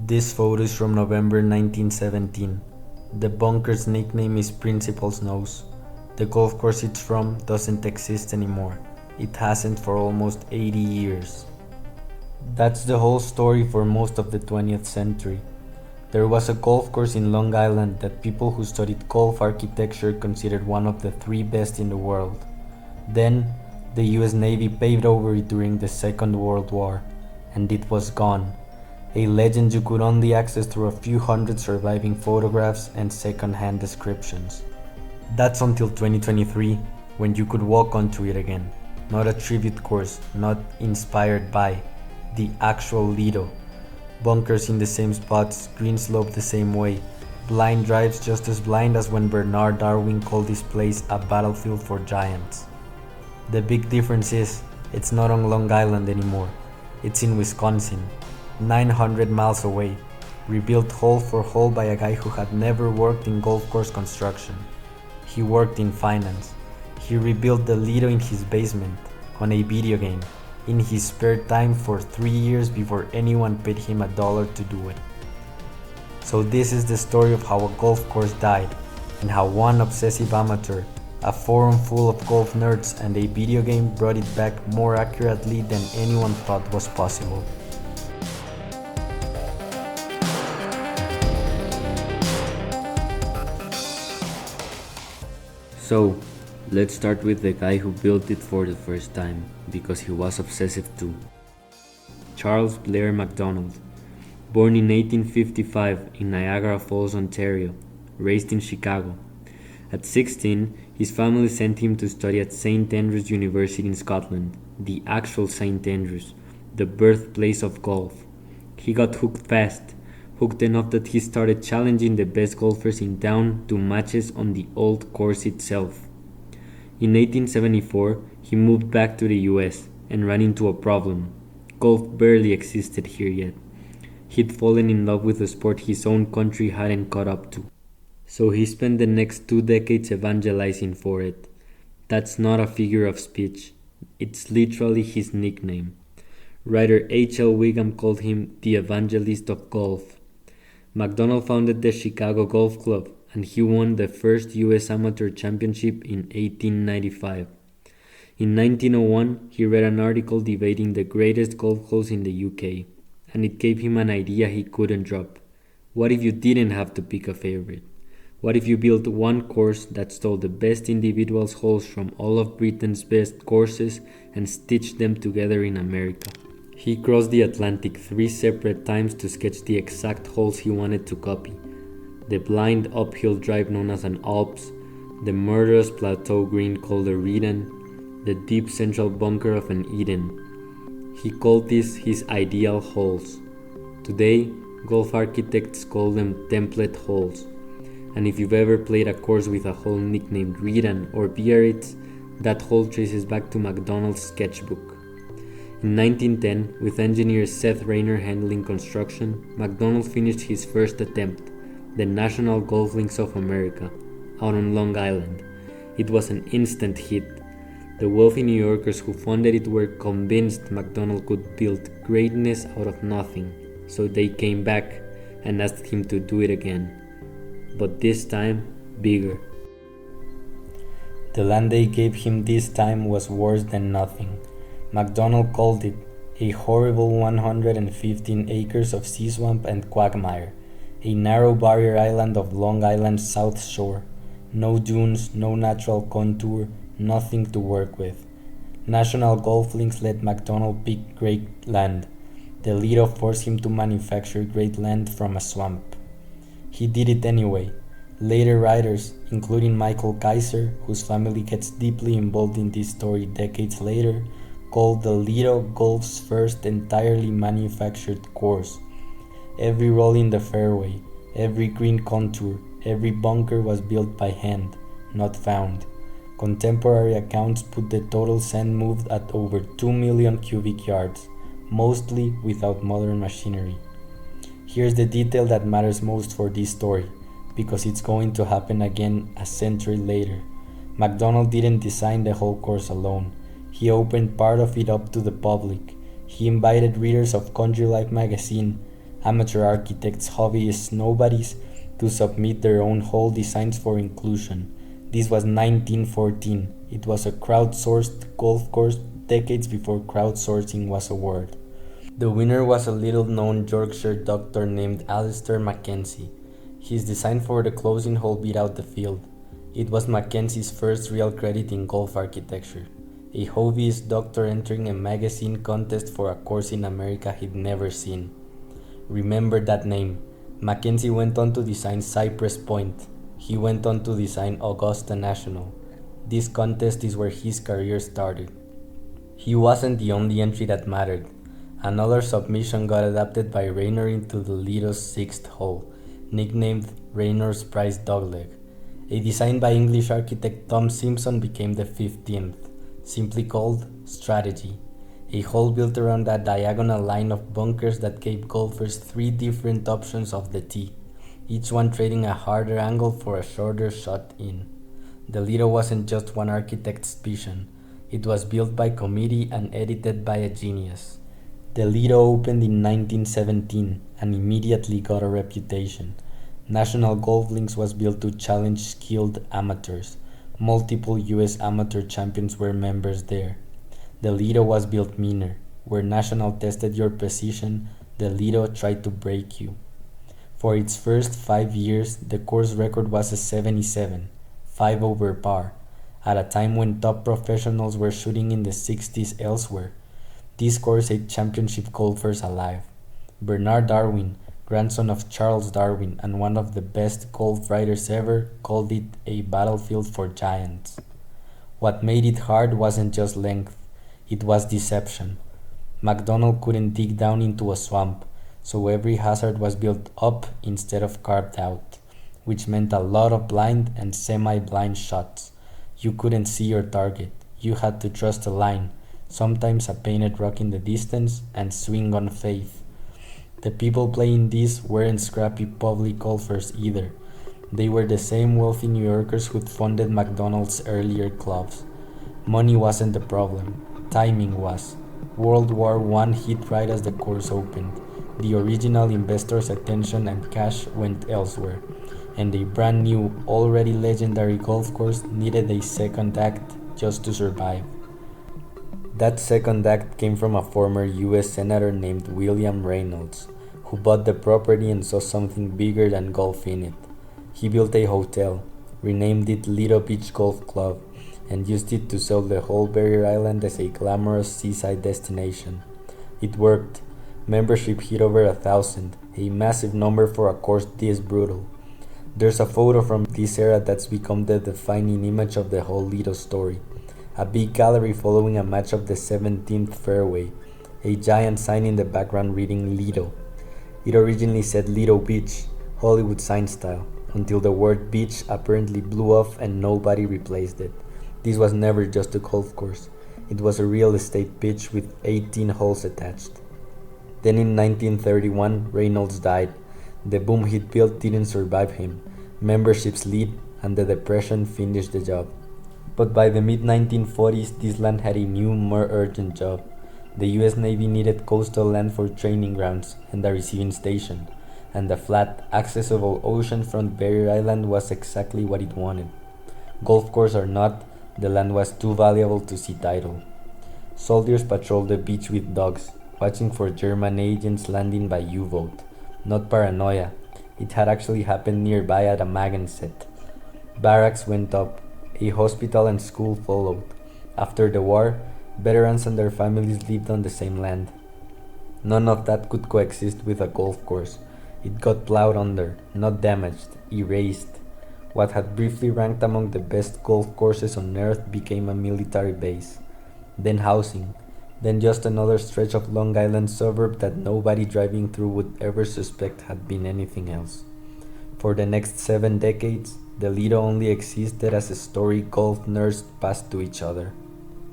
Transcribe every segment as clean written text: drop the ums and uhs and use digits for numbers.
This photo is from November 1917. The bunker's nickname is Principal's Nose. The golf course it's from doesn't exist anymore. It hasn't for almost 80 years. That's the whole story for most of the 20th century. There was a golf course in Long Island that people who studied golf architecture considered one of the three best in the world. Then, the US Navy paved over it during the Second World War, and it was gone. A legend you could only access through a few hundred surviving photographs and second-hand descriptions. That's until 2023, when you could walk onto it again. Not a tribute course, not inspired by, the actual Lido. Bunkers in the same spots, green slope the same way, blind drives just as blind as when Bernard Darwin called this place a battlefield for giants. The big difference is, it's not on Long Island anymore. It's in Wisconsin, 900 miles away, rebuilt hole for hole by a guy who had never worked in golf course construction. He worked in finance. He rebuilt the Lido in his basement, on a video game, in his spare time for 3 years before anyone paid him $1 to do it. So this is the story of how a golf course died, and how one obsessive amateur, a forum full of golf nerds, and a video game brought it back more accurately than anyone thought was possible. So, let's start with the guy who built it for the first time, because he was obsessive too. Charles Blair Macdonald, born in 1855 in Niagara Falls, Ontario, raised in Chicago. At 16, his family sent him to study at St. Andrews University in Scotland, the actual St. Andrews, the birthplace of golf. He got hooked fast, hooked enough that he started challenging the best golfers in town to matches on the old course itself. In 1874, he moved back to the US and ran into a problem. Golf barely existed here yet. He'd fallen in love with a sport his own country hadn't caught up to. So he spent the next 2 decades evangelizing for it. That's not a figure of speech. It's literally his nickname. Writer H.L. Wiggum called him the evangelist of golf. Macdonald founded the Chicago Golf Club, and he won the first US Amateur Championship in 1895. In 1901, he read an article debating the greatest golf holes in the UK, and it gave him an idea he couldn't drop. What if you didn't have to pick a favorite? What if you built one course that stole the best individuals holes from all of Britain's best courses and stitched them together in America? He crossed the Atlantic 3 separate times to sketch the exact holes he wanted to copy. The blind uphill drive known as an Alps, the murderous plateau green called a Redan, the deep central bunker of an Eden. He called these his ideal holes. Today, golf architects call them template holes. And if you've ever played a course with a hole nicknamed Redan or Biarritz, that hole traces back to Macdonald's sketchbook. In 1910, with engineer Seth Raynor handling construction, Macdonald finished his first attempt, the National Golf Links of America, out on Long Island. It was an instant hit. The wealthy New Yorkers who funded it were convinced Macdonald could build greatness out of nothing, so they came back and asked him to do it again. But this time, bigger. The land they gave him this time was worse than nothing. Macdonald called it a horrible 115 acres of sea swamp and quagmire, a narrow barrier island of Long Island's south shore. No dunes, no natural contour, nothing to work with. National Golf Links let Macdonald pick great land. The Lido forced him to manufacture great land from a swamp. He did it anyway. Later writers, including Michael Kaiser, whose family gets deeply involved in this story decades later, called the Lido golf's first entirely manufactured course. Every roll in the fairway, every green contour, every bunker was built by hand, not found. Contemporary accounts put the total sand moved at over 2 million cubic yards, mostly without modern machinery. Here's the detail that matters most for this story, because it's going to happen again a century later. Macdonald didn't design the whole course alone. He opened part of it up to the public. He invited readers of Country Life magazine, amateur architects, hobbyists, nobodies, to submit their own hole designs for inclusion. This was 1914. It was a crowdsourced golf course decades before crowdsourcing was a word. The winner was a little-known Yorkshire doctor named Alister MacKenzie. His design for the closing hole beat out the field. It was Mackenzie's first real credit in golf architecture, a hobbyist doctor entering a magazine contest for a course in America he'd never seen. Remember that name. Mackenzie went on to design Cypress Point. He went on to design Augusta National. This contest is where his career started. He wasn't the only entry that mattered. Another submission got adapted by Raynor into the Lido's sixth hole, nicknamed Raynor's Prize Dogleg. A design by English architect Tom Simpson became the 15th, simply called Strategy, a hole built around a diagonal line of bunkers that gave golfers three different options of the tee, each one trading a harder angle for a shorter shot in. The Lido wasn't just one architect's vision. It was built by committee and edited by a genius. The Lido opened in 1917 and immediately got a reputation. National Golf Links was built to challenge skilled amateurs. Multiple US amateur champions were members there. The Lido was built meaner. Where National tested your precision, the Lido tried to break you. For its first 5 years, the course record was a 77, 5 over par, at a time when top professionals were shooting in the 60s elsewhere. This course ate championship golfers alive. Bernard Darwin, grandson of Charles Darwin and one of the best golf writers ever, called it a battlefield for giants. What made it hard wasn't just length, it was deception. Macdonald couldn't dig down into a swamp, so every hazard was built up instead of carved out, which meant a lot of blind and semi-blind shots. You couldn't see your target, you had to trust a line, sometimes a painted rock in the distance, and swing on faith. The people playing this weren't scrappy public golfers either. They were the same wealthy New Yorkers who'd funded McDonald's earlier clubs. Money wasn't the problem, timing was. World War I hit right as the course opened. The original investors' attention and cash went elsewhere, and a brand new, already legendary golf course needed a second act just to survive. That second act came from a former US Senator named William Reynolds, who bought the property and saw something bigger than golf in it. He built a hotel, renamed it Lido Beach Golf Club, and used it to sell the whole barrier island as a glamorous seaside destination. It worked. Membership hit over 1,000, a massive number for a course this brutal. There's a photo from this era that's become the defining image of the whole Lido story. A big gallery following a match of the 17th fairway, a giant sign in the background reading Lido. It originally said Lido Beach, Hollywood sign style, until the word beach apparently blew off and nobody replaced it. This was never just a golf course, it was a real estate pitch with 18 holes attached. Then in 1931, Reynolds died. The boom he'd built didn't survive him. Membership slid, and the Depression finished the job. But by the mid-1940s, this land had a new, more urgent job. The US Navy needed coastal land for training grounds and a receiving station, and the flat, accessible oceanfront barrier island was exactly what it wanted. Golf course or not, the land was too valuable to sit idle. Soldiers patrolled the beach with dogs, watching for German agents landing by U-boat. Not paranoia, it had actually happened nearby at a Magazet. Barracks went up, a hospital and school followed. After the war, veterans and their families lived on the same land. None of that could coexist with a golf course. It got plowed under, not damaged, erased. What had briefly ranked among the best golf courses on earth became a military base. Then housing. Then just another stretch of Long Island suburb that nobody driving through would ever suspect had been anything else. For the next 7 decades, the Lido only existed as a story golf nerds passed to each other.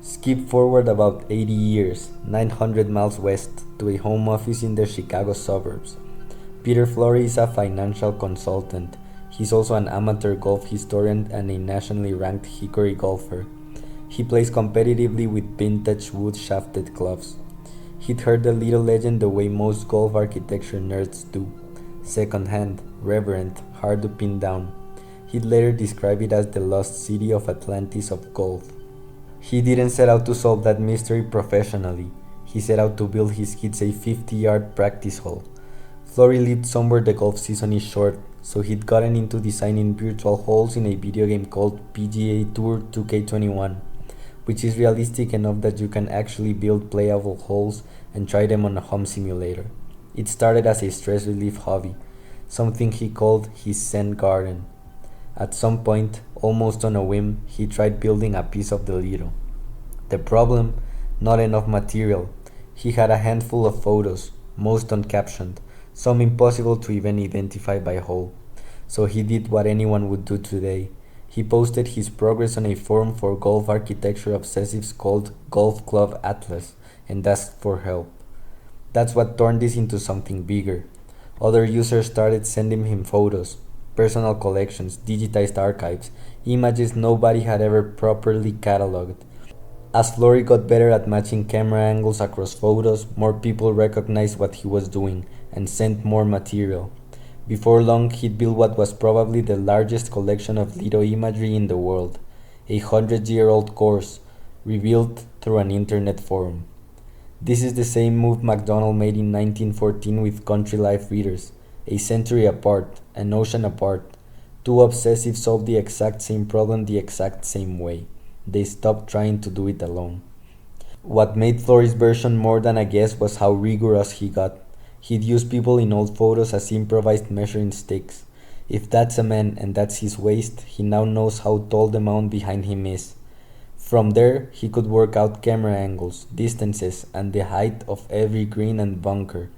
Skip forward about 80 years, 900 miles west, to a home office in the Chicago suburbs. Peter Flory is a financial consultant. He's also an amateur golf historian and a nationally ranked hickory golfer. He plays competitively with vintage wood-shafted clubs. He'd heard the Lido legend the way most golf architecture nerds do. Second-hand, reverent, hard to pin down. He'd later describe it as the lost city of Atlantis of golf. He didn't set out to solve that mystery professionally. He set out to build his kids a 50-yard practice hole. Flory lived somewhere the golf season is short, so he'd gotten into designing virtual holes in a video game called PGA Tour 2K21, which is realistic enough that you can actually build playable holes and try them on a home simulator. It started as a stress relief hobby, something he called his Zen garden. At some point, almost on a whim, he tried building a piece of the Lido. The problem? Not enough material. He had a handful of photos, most uncaptioned, some impossible to even identify by hole. So he did what anyone would do today. He posted his progress on a forum for golf architecture obsessives called Golf Club Atlas and asked for help. That's what turned this into something bigger. Other users started sending him photos, personal collections, digitized archives, images nobody had ever properly cataloged. As Flory got better at matching camera angles across photos, more people recognized what he was doing and sent more material. Before long, he'd built what was probably the largest collection of Lido imagery in the world, a 100-year-old course, revealed through an internet forum. This is the same move Macdonald made in 1914 with Country Life readers, a century apart, an ocean apart. Two obsessives solved the exact same problem the exact same way. They stopped trying to do it alone. What made Flory's version more than a guess was how rigorous he got. He'd use people in old photos as improvised measuring sticks. If that's a man and that's his waist, he now knows how tall the mound behind him is. From there, he could work out camera angles, distances, and the height of every green and bunker.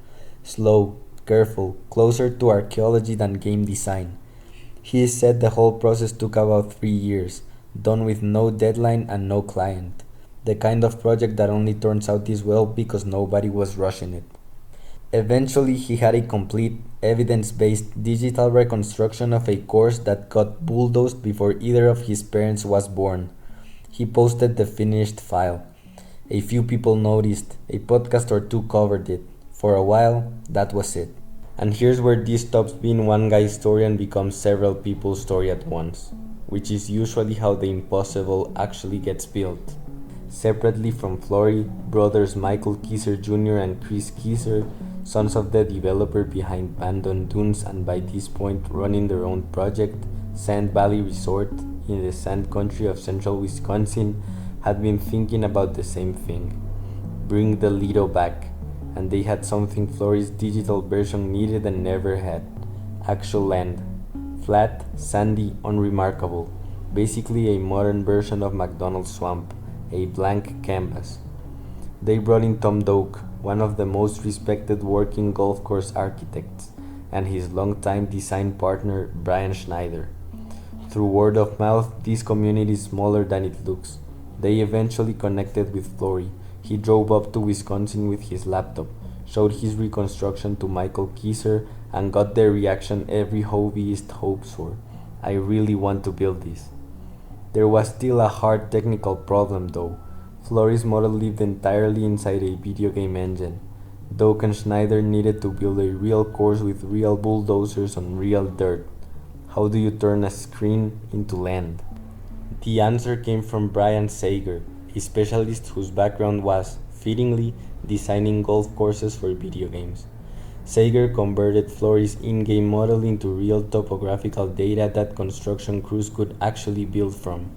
Slow, careful, closer to archaeology than game design. He said the whole process took about 3 years, done with no deadline and no client. The kind of project that only turns out this well because nobody was rushing it. Eventually, he had a complete, evidence-based digital reconstruction of a course that got bulldozed before either of his parents was born. He posted the finished file. A few people noticed, a podcast or two covered it. For a while, that was it. And here's where this stops being one guy's story and becomes several people's story at once, which is usually how the impossible actually gets built. Separately from Flory, brothers Michael Kieser Jr. and Chris Kieser, sons of the developer behind Bandon Dunes and by this point running their own project, Sand Valley Resort, in the sand country of central Wisconsin, had been thinking about the same thing. Bring the Lido back. And they had something Flory's digital version needed and never had. Actual land. Flat, sandy, unremarkable. Basically a modern version of Macdonald's Swamp, a blank canvas. They brought in Tom Doak, one of the most respected working golf course architects, and his longtime design partner Brian Schneider. Through word of mouth, this community is smaller than it looks. They eventually connected with Flory. He drove up to Wisconsin with his laptop, showed his reconstruction to Michael Kieser, and got the reaction every hobbyist hopes for. I really want to build this. There was still a hard technical problem though. Flory's model lived entirely inside a video game engine. Doak and Schneider needed to build a real course with real bulldozers on real dirt. How do you turn a screen into land? The answer came from Brian Sager, a specialist whose background was, fittingly, designing golf courses for video games. Sager converted Flory's in-game model into real topographical data that construction crews could actually build from.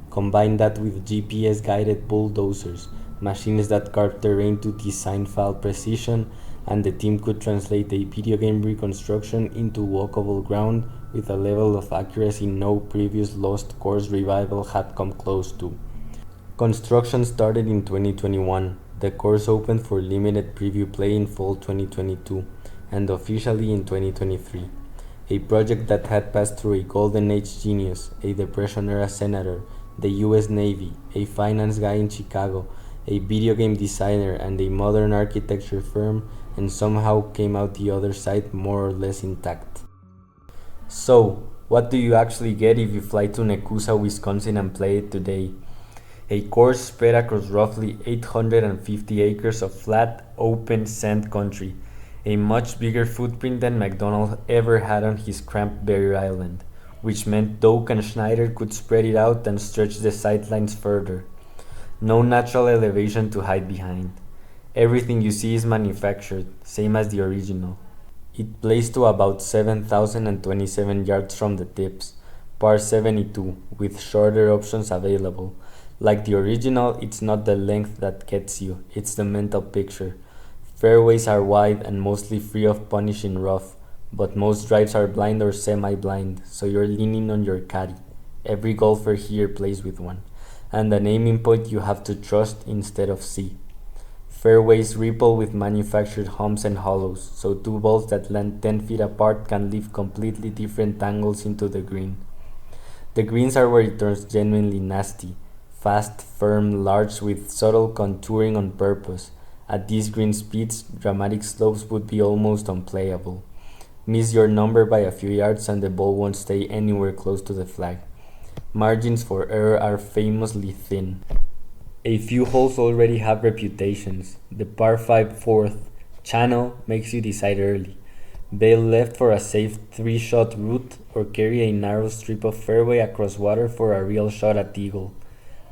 Combine that with GPS-guided bulldozers, machines that carved terrain to design file precision, and the team could translate a video game reconstruction into walkable ground with a level of accuracy no previous lost course revival had come close to. Construction started in 2021, the course opened for limited preview play in fall 2022, and officially in 2023. A project that had passed through a Golden Age genius, a Depression-era senator, the US Navy, a finance guy in Chicago, a video game designer, and a modern architecture firm, and somehow came out the other side more or less intact. So, what do you actually get if you fly to Nekoosa, Wisconsin and play it today? A course spread across roughly 850 acres of flat, open sand country, a much bigger footprint than MacDonald ever had on his cramped barrier island, which meant Doak and Schneider could spread it out and stretch the sightlines further. No natural elevation to hide behind. Everything you see is manufactured, same as the original. It plays to about 7,027 yards from the tips, par 72, with shorter options available. Like the original, it's not the length that gets you, it's the mental picture. Fairways are wide and mostly free of punishing rough, but most drives are blind or semi-blind, so you're leaning on your caddy. Every golfer here plays with one, and an aiming point you have to trust instead of see. Fairways ripple with manufactured humps and hollows, so two balls that land 10 feet apart can leave completely different angles into the green. The greens are where it turns genuinely nasty. Fast, firm, large with subtle contouring on purpose. At these green speeds, dramatic slopes would be almost unplayable. Miss your number by a few yards and the ball won't stay anywhere close to the flag. Margins for error are famously thin. A few holes already have reputations. The par 5 fourth channel makes you decide early. Bail left for a safe 3-shot route or carry a narrow strip of fairway across water for a real shot at eagle.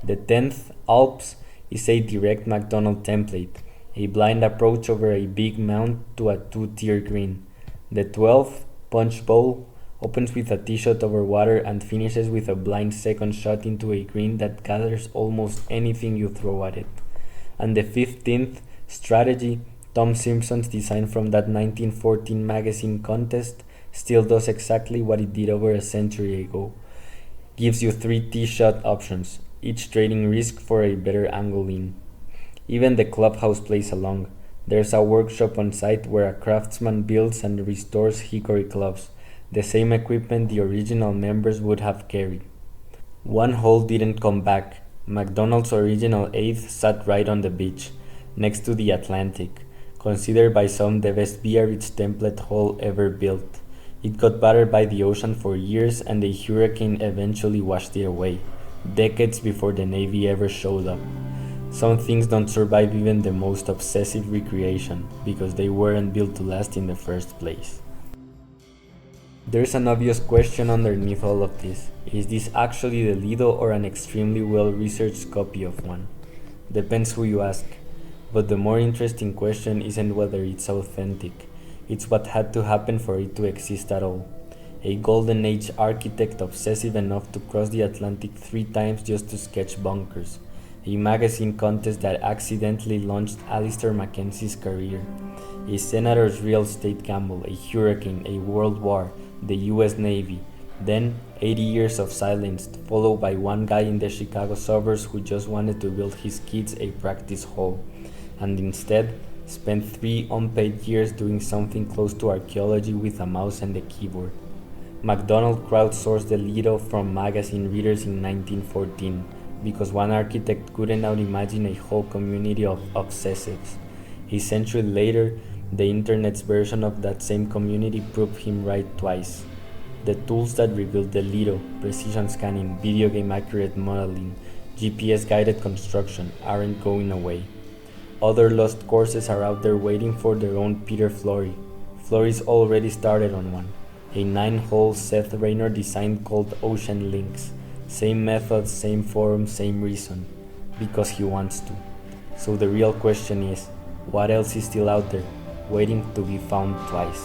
The 10th Alps is a direct MacDonald template, a blind approach over a big mound to a 2-tier green. The 12th Punch Bowl opens with a tee shot over water and finishes with a blind second shot into a green that gathers almost anything you throw at it. And the 15th Strategy, Tom Simpson's design from that 1914 magazine contest, still does exactly what it did over a century ago. Gives you 3 tee shot options, each trading risk for a better angle in. Even the clubhouse plays along. There's a workshop on site where a craftsman builds and restores hickory clubs, the same equipment the original members would have carried. One hole didn't come back. MacDonald's original 8th sat right on the beach, next to the Atlantic, considered by some the best Biarritz template hole ever built. It got battered by the ocean for years and a hurricane eventually washed it away, decades before the Navy ever showed up. Some things don't survive even the most obsessive recreation, because they weren't built to last in the first place. There's an obvious question underneath all of this. Is this actually the Lido or an extremely well-researched copy of one? Depends who you ask. But the more interesting question isn't whether it's authentic. It's what had to happen for it to exist at all. A golden age architect obsessive enough to cross the Atlantic 3 times just to sketch bunkers. A magazine contest that accidentally launched Alister MacKenzie's career. A senator's real estate gamble, a hurricane, a world war, the US Navy, then 80 years of silence, followed by one guy in the Chicago suburbs who just wanted to build his kids a practice hole, and instead spent 3 unpaid years doing something close to archaeology with a mouse and a keyboard. MacDonald crowdsourced the Lido from magazine readers in 1914, because one architect couldn't out imagine a whole community of obsessives. A century later, the internet's version of that same community proved him right twice. The tools that rebuilt the Lido, precision scanning, video game accurate modeling, GPS guided construction, aren't going away. Other lost courses are out there waiting for their own Peter Flory. Flory's already started on one, a 9-hole Seth Raynor design called Ocean Links. Same methods, same forum, same reason. Because he wants to. So the real question is, what else is still out there, waiting to be found twice?